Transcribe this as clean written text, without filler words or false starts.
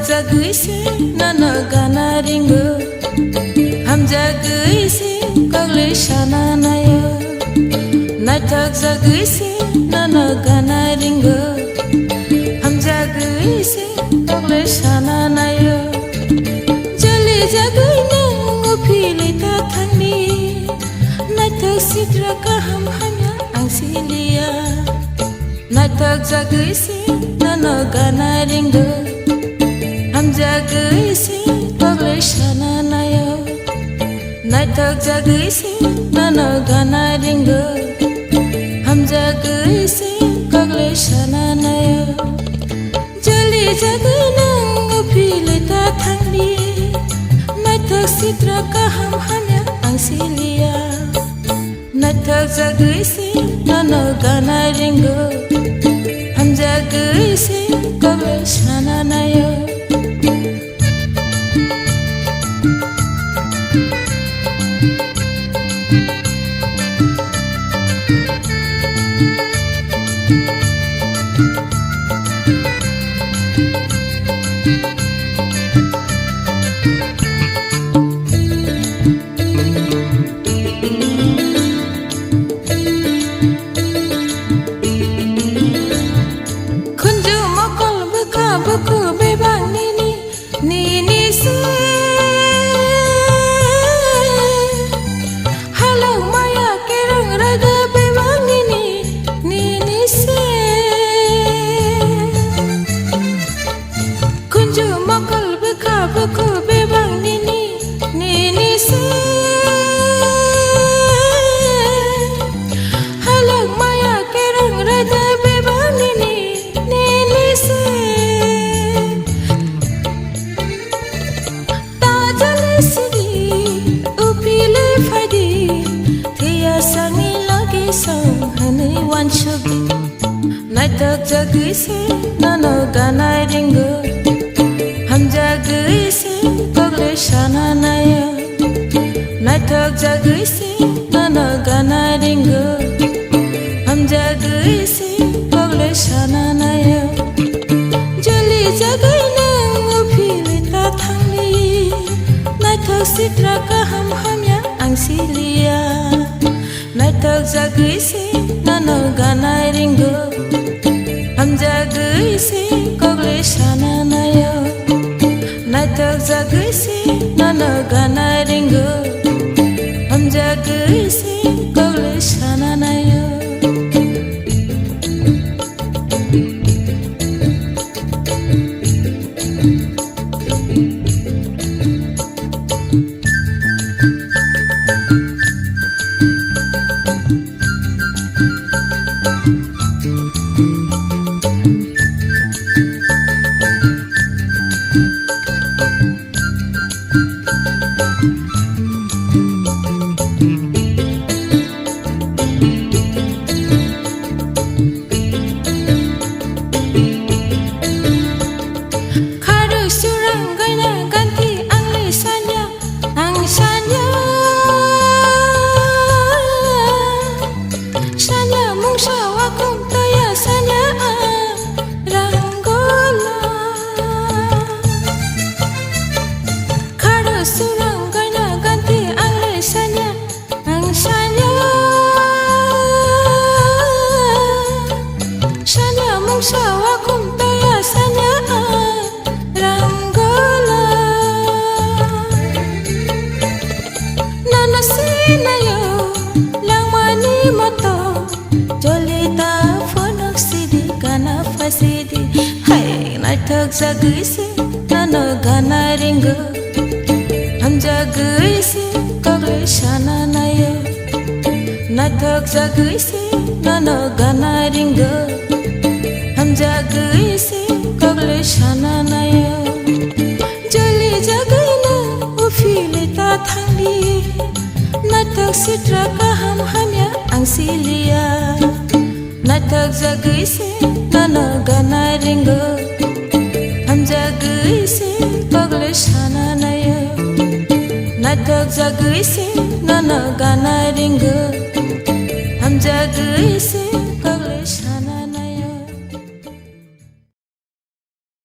Jaguise nana gana ringo ham jaguise kagle shana naya natak jaguise nana gana ringo ham jaguise kagle shana naya jali jaguine ngopile ta thani natak sidra ka ham hamya angsilia natak jaguise nana gana ringo jaguise kagle shana naya natak jaguise nana gana ringo ham jaguise kagle shana naya jali jaguina ngopile ta thangli natak sidra ka ham hamya angsilia natak jaguise nana gana ringo ham jaguise kagle shana naya natak jaguise nana gana ringo ham jaguise kagle shana naya natak jaguise nana gana ringo ham jaguise kagle shana naya jali jaguina ngopile ta thangli natak sidra ka ham hamya angsilia natak jaguise nana gana ringo ham jaguise kagle shana naya natak jaguise nana gana ringo ham jaguise kagle shana naya natak jaguise nana gana ringo ham jaguise kagle shana naya natak jaguise nana gana ringo hamjagui se kogle shana naya jali jagaina ufile ta thangli natak sitra kaham hamya angsilia natak jagui se nana gana ringo hamjagui se kogle shana naya natak jagui se nana gana ringo hamjagui se